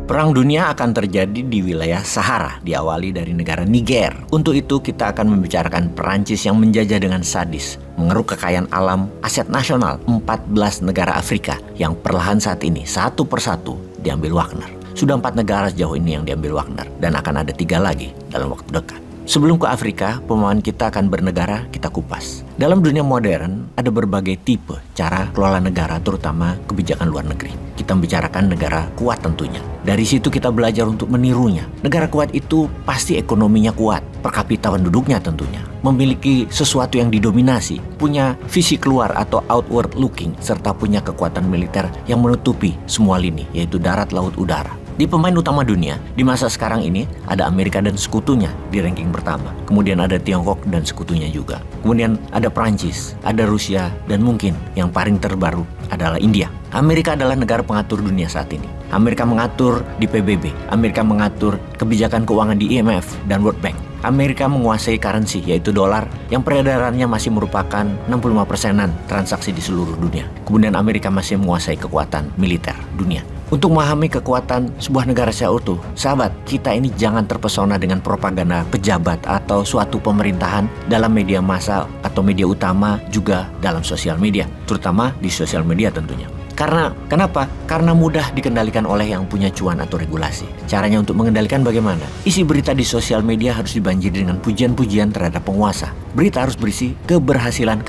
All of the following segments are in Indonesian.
Perang dunia akan terjadi di wilayah Sahara, diawali dari negara Niger. Untuk itu kita akan membicarakan Perancis yang menjajah dengan sadis, mengeruk kekayaan alam, aset nasional 14 negara Afrika yang perlahan saat ini satu persatu diambil Wagner. Sudah 4 negara sejauh ini yang diambil Wagner dan akan ada 3 lagi dalam waktu dekat. Sebelum ke Afrika, pemahaman kita akan bernegara kita kupas. Dalam dunia modern, ada berbagai tipe cara kelola negara, terutama kebijakan luar negeri. Kita membicarakan negara kuat tentunya. Dari situ kita belajar untuk menirunya. Negara kuat itu pasti ekonominya kuat, per kapita penduduknya tentunya. Memiliki sesuatu yang didominasi, punya visi keluar atau outward looking, serta punya kekuatan militer yang menutupi semua lini, yaitu darat, laut, udara. Di pemain utama dunia, di masa sekarang ini ada Amerika dan sekutunya di ranking pertama. Kemudian ada Tiongkok dan sekutunya juga. Kemudian ada Perancis, ada Rusia, dan mungkin yang paling terbaru adalah India. Amerika adalah negara pengatur dunia saat ini. Amerika mengatur di PBB, Amerika mengatur kebijakan keuangan di IMF dan World Bank. Amerika menguasai currency, yaitu dolar, yang peredarannya masih merupakan 65%-an transaksi di seluruh dunia. Kemudian Amerika masih menguasai kekuatan militer dunia. Untuk memahami kekuatan sebuah negara secara utuh, sahabat, kita ini jangan terpesona dengan propaganda pejabat atau suatu pemerintahan dalam media massa atau media utama, juga dalam sosial media, terutama di sosial media tentunya. Kenapa? Karena mudah dikendalikan oleh yang punya cuan atau regulasi. Caranya untuk mengendalikan bagaimana? Isi berita di sosial media harus dibanjiri dengan pujian-pujian terhadap penguasa. Berita harus berisi keberhasilan.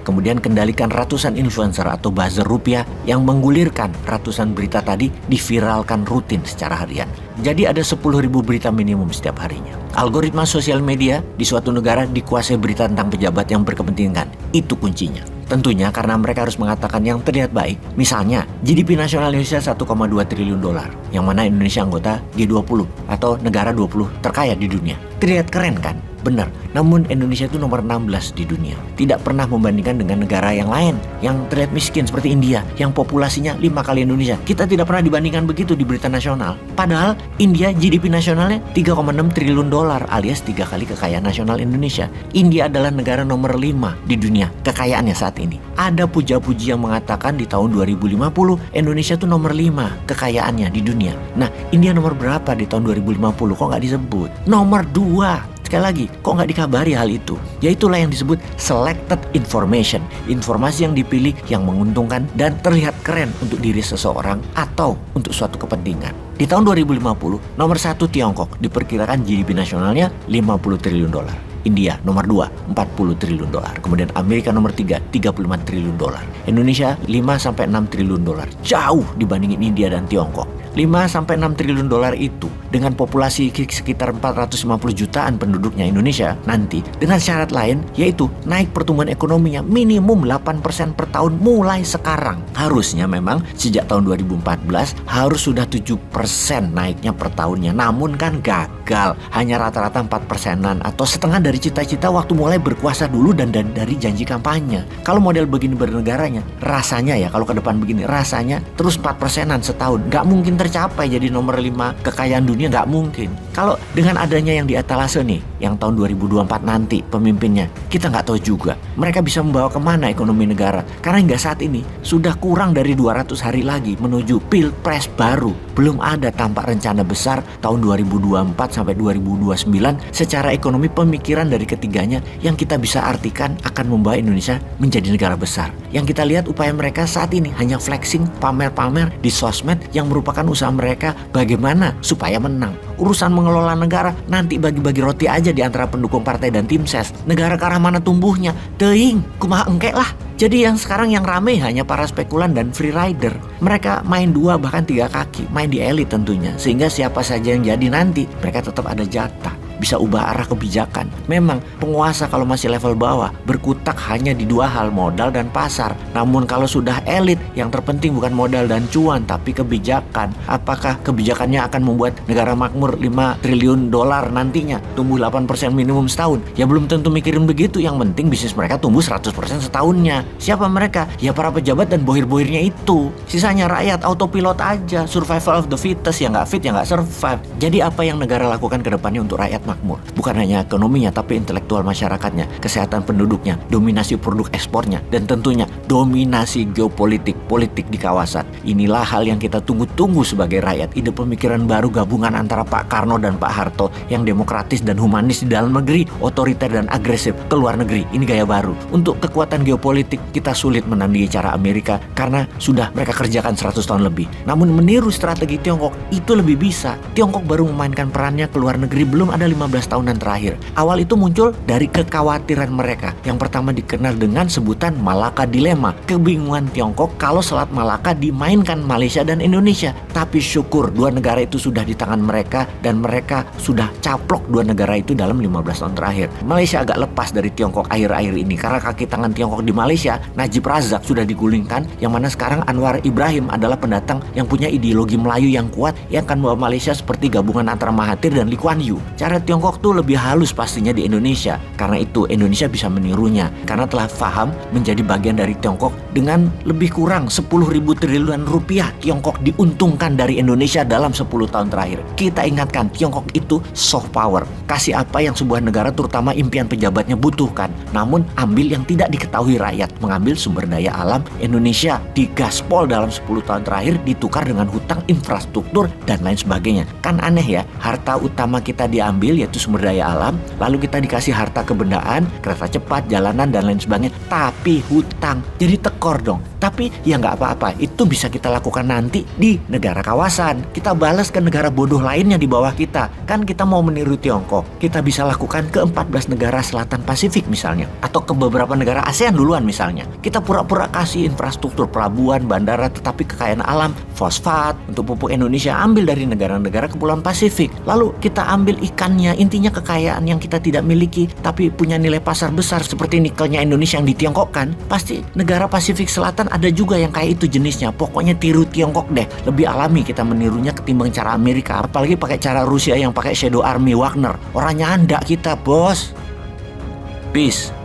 Kemudian kendalikan ratusan influencer atau buzzer rupiah yang menggulirkan ratusan berita tadi diviralkan rutin secara harian. Jadi ada 10.000 berita minimum setiap harinya. Algoritma sosial media di suatu negara dikuasai berita tentang pejabat yang berkepentingan. Itu kuncinya. Tentunya karena mereka harus mengatakan yang terlihat baik. Misalnya, GDP nasional Indonesia 1,2 triliun dolar, yang mana Indonesia anggota G20 atau negara 20 terkaya di dunia. Terlihat keren kan? Benar, namun Indonesia itu nomor 16 di dunia. Tidak pernah membandingkan dengan negara yang lain yang terlihat miskin seperti India, yang populasinya 5 kali Indonesia. Kita tidak pernah dibandingkan begitu di berita nasional. Padahal India GDP nasionalnya 3,6 triliun dolar alias 3 kali kekayaan nasional Indonesia. India adalah negara nomor 5 di dunia kekayaannya saat ini. Ada puja-puji yang mengatakan di tahun 2050 Indonesia itu nomor 5 kekayaannya di dunia. Nah, India nomor berapa di tahun 2050? Kok nggak disebut? Nomor 2. Sekali lagi, kok nggak dikabari hal itu? Yaitulah yang disebut selected information. Informasi yang dipilih yang menguntungkan dan terlihat keren untuk diri seseorang atau untuk suatu kepentingan. Di tahun 2050, nomor 1 Tiongkok diperkirakan GDP nasionalnya 50 triliun dolar. India nomor 2, 40 triliun dolar. Kemudian Amerika nomor 3, 35 triliun dolar. Indonesia 5-6 triliun dolar. Jauh dibandingin India dan Tiongkok. 5-6 triliun dolar itu dengan populasi sekitar 450 jutaan penduduknya Indonesia nanti dengan syarat lain, yaitu naik pertumbuhan ekonominya minimum 8% per tahun mulai sekarang. Harusnya memang sejak tahun 2014 harus sudah 7% naiknya per tahunnya. Namun kan gagal, hanya rata-rata 4%-an atau setengah dari cita-cita waktu mulai berkuasa dulu dan dari janji kampanye. Kalau model begini bernegaranya, rasanya ya kalau ke depan begini, rasanya terus 4%-an setahun. Gak mungkin tercapai jadi nomor 5 kekayaan dunia, gak mungkin. Kalau dengan adanya yang di etalase nih, yang tahun 2024 nanti pemimpinnya, kita gak tahu juga mereka bisa membawa kemana ekonomi negara. Karena hingga saat ini sudah kurang dari 200 hari lagi menuju pilpres baru. Belum ada tampak rencana besar tahun 2024 sampai 2029 secara ekonomi. Pemikiran dari ketiganya yang kita bisa artikan akan membawa Indonesia menjadi negara besar. Yang kita lihat upaya mereka saat ini hanya flexing, pamer-pamer di sosmed yang merupakan usaha mereka bagaimana supaya menang. Urusan mengelola negara nanti bagi-bagi roti aja di antara pendukung partai dan tim ses. Negara ke arah mana tumbuhnya? Teuing, kumaha engke lah. Jadi yang sekarang yang rame hanya para spekulan dan free rider. Mereka main 2 bahkan 3 kaki, main di elit tentunya. Sehingga siapa saja yang jadi nanti, mereka tetap ada jatah. Bisa ubah arah kebijakan. Memang penguasa kalau masih level bawah berkutak hanya di 2 hal, modal dan pasar. Namun kalau sudah elit, yang terpenting bukan modal dan cuan tapi kebijakan. Apakah kebijakannya akan membuat negara makmur 5 triliun dolar nantinya, tumbuh 8% minimum setahun? Ya belum tentu mikirin begitu. Yang penting bisnis mereka tumbuh 100% setahunnya. Siapa mereka? Ya para pejabat dan bohir-bohirnya itu. Sisanya rakyat autopilot aja, survival of the fittest. Yang gak fit, yang gak survive. Jadi apa yang negara lakukan ke depannya untuk rakyat makmur. Bukan hanya ekonominya, tapi intelektual masyarakatnya, kesehatan penduduknya, dominasi produk ekspornya, dan tentunya dominasi geopolitik, politik di kawasan. Inilah hal yang kita tunggu-tunggu sebagai rakyat. Ide pemikiran baru gabungan antara Pak Karno dan Pak Harto yang demokratis dan humanis di dalam negeri, otoriter dan agresif ke luar negeri. Ini gaya baru. Untuk kekuatan geopolitik, kita sulit menandingi cara Amerika karena sudah mereka kerjakan 100 tahun lebih. Namun meniru strategi Tiongkok itu lebih bisa. Tiongkok baru memainkan perannya ke luar negeri belum ada 15 tahunan terakhir. Awal itu muncul dari kekhawatiran mereka. Yang pertama dikenal dengan sebutan Malaka Dilema. Kebingungan Tiongkok kalau Selat Malaka dimainkan Malaysia dan Indonesia. Tapi syukur dua negara itu sudah di tangan mereka dan mereka sudah caplok dua negara itu dalam 15 tahun terakhir. Malaysia agak lepas dari Tiongkok akhir-akhir ini karena kaki tangan Tiongkok di Malaysia, Najib Razak sudah digulingkan, yang mana sekarang Anwar Ibrahim adalah pendatang yang punya ideologi Melayu yang kuat yang akan membawa Malaysia seperti gabungan antara Mahathir dan Lee Kuan Yew. Cara Tiongkok tuh lebih halus pastinya di Indonesia. Karena itu Indonesia bisa menirunya karena telah paham menjadi bagian dari Tiongkok. Dengan lebih kurang 10.000 triliun rupiah Tiongkok diuntungkan dari Indonesia dalam 10 tahun terakhir. Kita ingatkan Tiongkok itu soft power. Kasih apa yang sebuah negara terutama impian pejabatnya butuhkan. Namun ambil yang tidak diketahui rakyat. Mengambil sumber daya alam Indonesia digaspol dalam 10 tahun terakhir ditukar dengan hutang infrastruktur dan lain sebagainya. Kan aneh ya, harta utama kita diambil yaitu sumber daya alam, lalu kita dikasih harta kebendaan, kereta cepat, jalanan dan lain sebagainya, tapi hutang. Jadi tekor dong. Tapi ya nggak apa-apa, itu bisa kita lakukan nanti di negara kawasan. Kita balas ke negara bodoh lainnya di bawah kita. Kan kita mau meniru Tiongkok, kita bisa lakukan ke 14 negara selatan Pasifik misalnya, atau ke beberapa negara ASEAN duluan misalnya. Kita pura-pura kasih infrastruktur pelabuhan, bandara, tetapi kekayaan alam, fosfat untuk pupuk Indonesia ambil dari negara-negara kepulauan Pasifik. Lalu kita ambil ikannya, intinya kekayaan yang kita tidak miliki tapi punya nilai pasar besar seperti nikelnya Indonesia yang ditiongkokkan. Pasti negara Pasifik Selatan ada juga yang kayak itu jenisnya. Pokoknya tiru Tiongkok deh. Lebih alami kita menirunya ketimbang cara Amerika. Apalagi pakai cara Rusia yang pakai Shadow Army Wagner. Orangnya anda kita, bos. Peace.